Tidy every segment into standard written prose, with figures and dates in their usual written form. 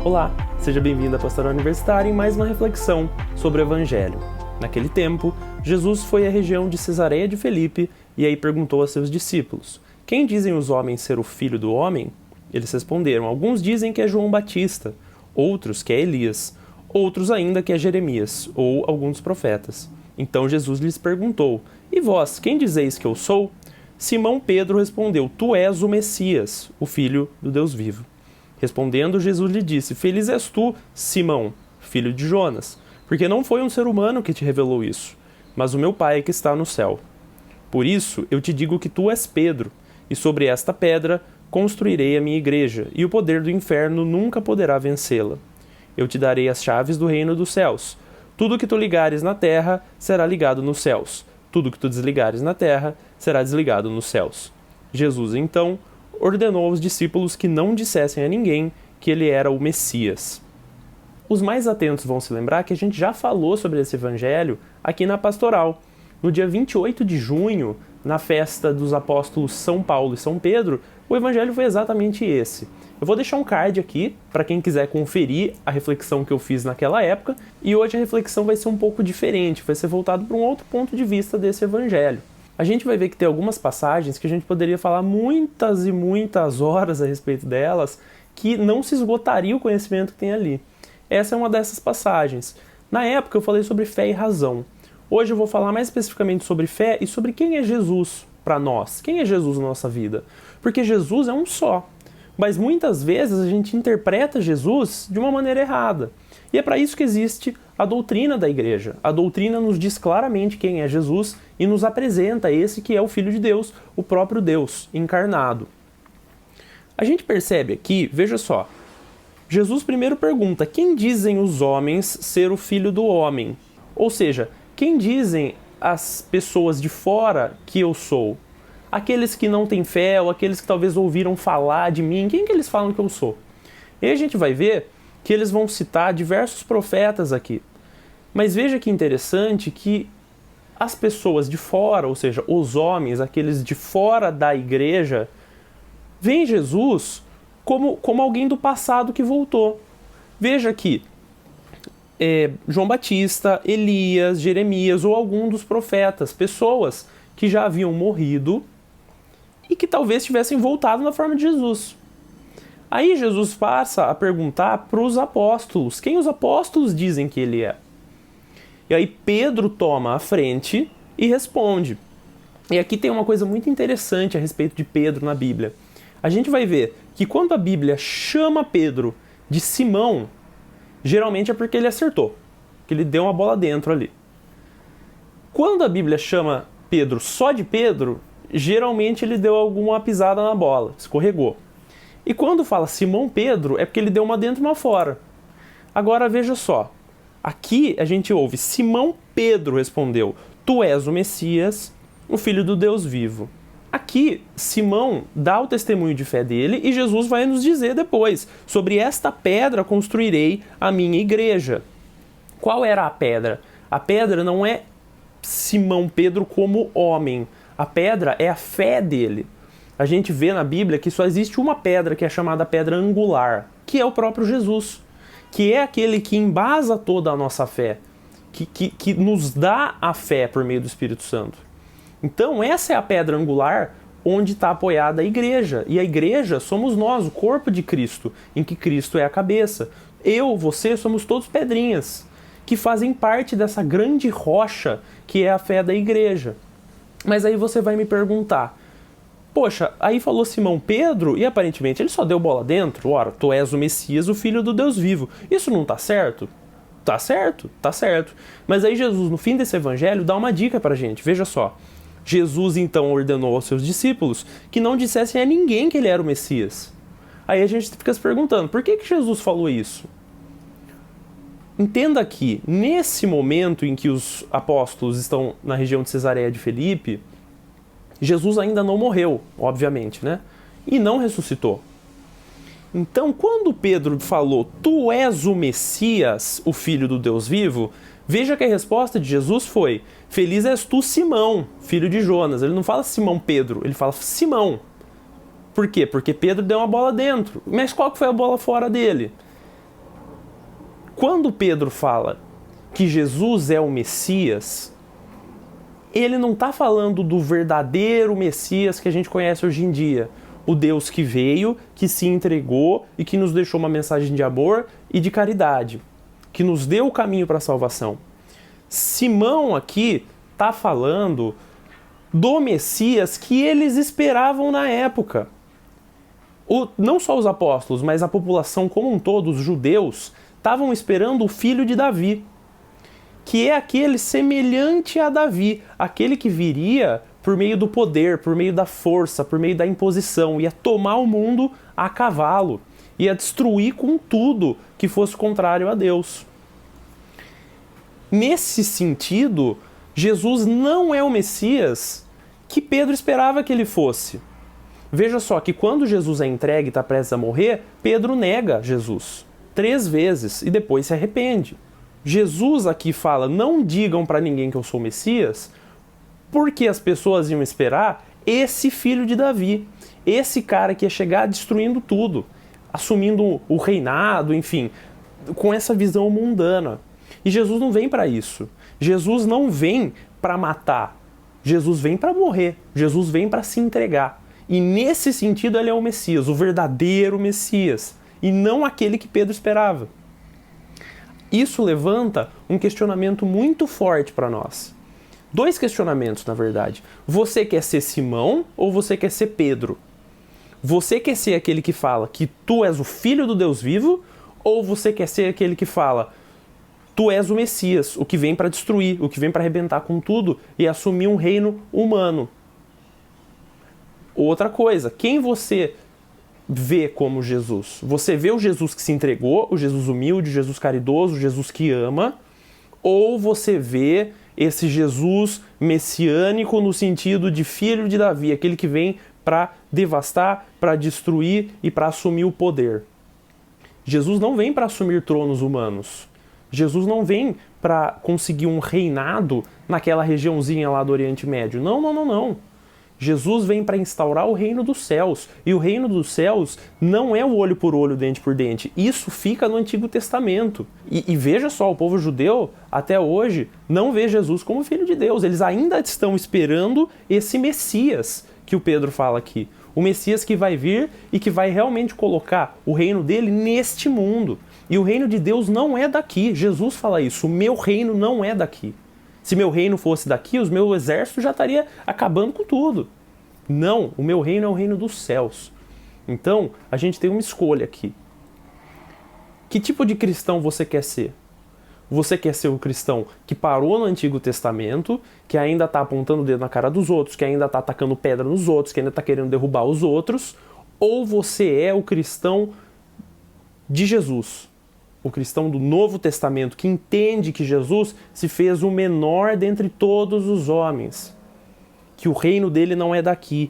Olá, seja bem-vindo à Pastoral Universitária em mais uma reflexão sobre o Evangelho. Naquele tempo, Jesus foi à região de Cesareia de Filipe e aí perguntou a seus discípulos: quem dizem os homens ser o Filho do Homem? Eles responderam: alguns dizem que é João Batista, outros que é Elias, outros ainda que é Jeremias ou alguns profetas. Então Jesus lhes perguntou: e vós, quem dizeis que eu sou? Simão Pedro respondeu: tu és o Messias, o Filho do Deus vivo. Respondendo, Jesus lhe disse: feliz és tu, Simão, filho de Jonas, porque não foi um ser humano que te revelou isso, mas o meu Pai que está no céu. Por isso eu te digo que tu és Pedro, e sobre esta pedra construirei a minha igreja, e o poder do inferno nunca poderá vencê-la. Eu te darei as chaves do reino dos céus. Tudo que tu ligares na terra será ligado nos céus. Tudo que tu desligares na terra será desligado nos céus. Jesus, então, ordenou aos discípulos que não dissessem a ninguém que ele era o Messias. Os mais atentos vão se lembrar que a gente já falou sobre esse evangelho aqui na Pastoral. No dia 28 de junho, na festa dos apóstolos São Paulo e São Pedro, o evangelho foi exatamente esse. Eu vou deixar um card aqui para quem quiser conferir a reflexão que eu fiz naquela época, e hoje a reflexão vai ser um pouco diferente, vai ser voltado para um outro ponto de vista desse evangelho. A gente vai ver que tem algumas passagens que a gente poderia falar muitas e muitas horas a respeito delas, que não se esgotaria o conhecimento que tem ali. Essa é uma dessas passagens. Na época eu falei sobre fé e razão. Hoje eu vou falar mais especificamente sobre fé e sobre quem é Jesus para nós. Quem é Jesus na nossa vida? Porque Jesus é um só. Mas muitas vezes a gente interpreta Jesus de uma maneira errada. E é para isso que existe a doutrina da igreja. A doutrina nos diz claramente quem é Jesus e nos apresenta esse que é o Filho de Deus, o próprio Deus encarnado. A gente percebe aqui, veja só, Jesus primeiro pergunta: quem dizem os homens ser o Filho do Homem? Ou seja, quem dizem as pessoas de fora que eu sou? Aqueles que não têm fé ou aqueles que talvez ouviram falar de mim, quem que eles falam que eu sou? E aí a gente vai ver que eles vão citar diversos profetas aqui. Mas veja que interessante que as pessoas de fora, ou seja, os homens, aqueles de fora da igreja, veem Jesus como alguém do passado que voltou. Veja que João Batista, Elias, Jeremias ou algum dos profetas, pessoas que já haviam morrido e que talvez tivessem voltado na forma de Jesus. Aí Jesus passa a perguntar para os apóstolos, quem os apóstolos dizem que ele é? E aí Pedro toma a frente e responde. E aqui tem uma coisa muito interessante a respeito de Pedro na Bíblia. A gente vai ver que quando a Bíblia chama Pedro de Simão, geralmente é porque ele acertou, que ele deu uma bola dentro ali. Quando a Bíblia chama Pedro só de Pedro, geralmente ele deu alguma pisada na bola, escorregou. E quando fala Simão Pedro, é porque ele deu uma dentro e uma fora. Agora veja só, aqui a gente ouve: Simão Pedro respondeu: tu és o Messias, o Filho do Deus vivo. Aqui, Simão dá o testemunho de fé dele e Jesus vai nos dizer depois: sobre esta pedra construirei a minha igreja. Qual era a pedra? A pedra não é Simão Pedro como homem. A pedra é a fé dele. A gente vê na Bíblia que só existe uma pedra que é chamada pedra angular, que é o próprio Jesus, que é aquele que embasa toda a nossa fé, que nos dá a fé por meio do Espírito Santo. Então essa é a pedra angular onde está apoiada a igreja. E a igreja somos nós, o corpo de Cristo, em que Cristo é a cabeça. Eu, você, somos todos pedrinhas que fazem parte dessa grande rocha que é a fé da igreja. Mas aí você vai me perguntar: poxa, aí falou Simão Pedro e aparentemente ele só deu bola dentro. Ora, tu és o Messias, o Filho do Deus vivo. Isso não tá certo? Tá certo, tá certo. Mas aí Jesus, no fim desse evangelho, dá uma dica pra gente. Veja só. Jesus então ordenou aos seus discípulos que não dissessem a ninguém que ele era o Messias. Aí a gente fica se perguntando: por que Jesus falou isso? Entenda que, nesse momento em que os apóstolos estão na região de Cesareia de Filipe, Jesus ainda não morreu, obviamente, né? E não ressuscitou. Então, quando Pedro falou: tu és o Messias, o Filho do Deus vivo, veja que a resposta de Jesus foi: feliz és tu, Simão, filho de Jonas. Ele não fala Simão Pedro, ele fala Simão. Por quê? Porque Pedro deu uma bola dentro. Mas qual que foi a bola fora dele? Quando Pedro fala que Jesus é o Messias, ele não está falando do verdadeiro Messias que a gente conhece hoje em dia. O Deus que veio, que se entregou e que nos deixou uma mensagem de amor e de caridade, que nos deu o caminho para a salvação. Simão aqui está falando do Messias que eles esperavam na época. Não só os apóstolos, mas a população como um todo, os judeus, estavam esperando o filho de Davi, que é aquele semelhante a Davi, aquele que viria por meio do poder, por meio da força, por meio da imposição, ia tomar o mundo a cavalo, ia destruir com tudo que fosse contrário a Deus. Nesse sentido, Jesus não é o Messias que Pedro esperava que ele fosse. Veja só que quando Jesus é entregue e está prestes a morrer, Pedro nega Jesus 3 vezes e depois se arrepende. Jesus aqui fala, não digam para ninguém que eu sou o Messias, porque as pessoas iam esperar esse filho de Davi, esse cara que ia chegar destruindo tudo, assumindo o reinado, enfim, com essa visão mundana. E Jesus não vem para isso. Jesus não vem para matar. Jesus vem para morrer. Jesus vem para se entregar. E nesse sentido ele é o Messias, o verdadeiro Messias, e não aquele que Pedro esperava. Isso levanta um questionamento muito forte para nós. 2 questionamentos, na verdade. Você quer ser Simão ou você quer ser Pedro? Você quer ser aquele que fala que tu és o filho do Deus vivo, ou você quer ser aquele que fala tu és o Messias, o que vem para destruir, o que vem para arrebentar com tudo e assumir um reino humano? Outra coisa, quem você vê como Jesus? Você vê o Jesus que se entregou, o Jesus humilde, o Jesus caridoso, o Jesus que ama, ou você vê esse Jesus messiânico no sentido de filho de Davi, aquele que vem para devastar, para destruir e para assumir o poder? Jesus não vem para assumir tronos humanos. Jesus não vem para conseguir um reinado naquela regiãozinha lá do Oriente Médio. Não, não, não, não. Jesus vem para instaurar o reino dos céus. E o reino dos céus não é o olho por olho, dente por dente. Isso fica no Antigo Testamento. E veja só, o povo judeu, até hoje, não vê Jesus como filho de Deus. Eles ainda estão esperando esse Messias que o Pedro fala aqui. O Messias que vai vir e que vai realmente colocar o reino dele neste mundo. E o reino de Deus não é daqui. Jesus fala isso. O meu reino não é daqui. Se meu reino fosse daqui, os meus exércitos já estariam acabando com tudo. Não, o meu reino é o reino dos céus. Então, a gente tem uma escolha aqui. Que tipo de cristão você quer ser? Você quer ser o cristão que parou no Antigo Testamento, que ainda está apontando o dedo na cara dos outros, que ainda está atacando pedra nos outros, que ainda está querendo derrubar os outros? Ou você é o cristão de Jesus? O cristão do Novo Testamento, que entende que Jesus se fez o menor dentre todos os homens, que o reino dele não é daqui,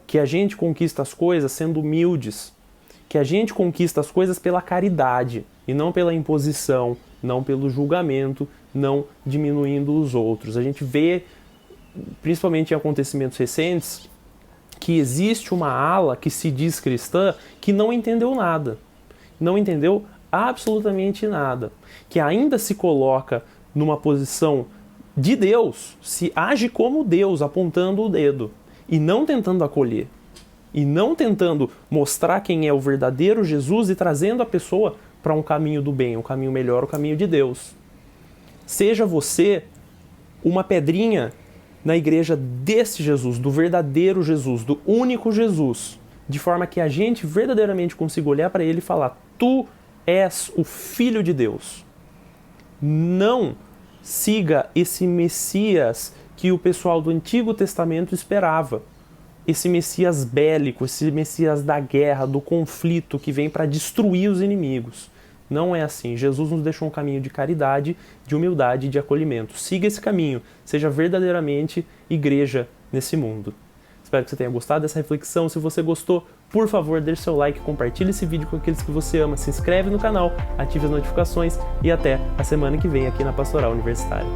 que a gente conquista as coisas sendo humildes, que a gente conquista as coisas pela caridade e não pela imposição, não pelo julgamento, não diminuindo os outros. A gente vê, principalmente em acontecimentos recentes, que existe uma ala que se diz cristã que não entendeu nada, não entendeu absolutamente nada, que ainda se coloca numa posição de Deus, se age como Deus, apontando o dedo, e não tentando acolher, e não tentando mostrar quem é o verdadeiro Jesus e trazendo a pessoa para um caminho do bem, um caminho melhor, o caminho de Deus. Seja você uma pedrinha na igreja desse Jesus, do verdadeiro Jesus, do único Jesus, de forma que a gente verdadeiramente consiga olhar para ele e falar: tu és o Filho de Deus. Não siga esse Messias que o pessoal do Antigo Testamento esperava. Esse Messias bélico, esse Messias da guerra, do conflito, que vem para destruir os inimigos. Não é assim. Jesus nos deixou um caminho de caridade, de humildade e de acolhimento. Siga esse caminho. Seja verdadeiramente igreja nesse mundo. Espero que você tenha gostado dessa reflexão. Se você gostou, por favor, deixe seu like, compartilhe esse vídeo com aqueles que você ama, se inscreve no canal, ative as notificações e até a semana que vem aqui na Pastoral Universitária.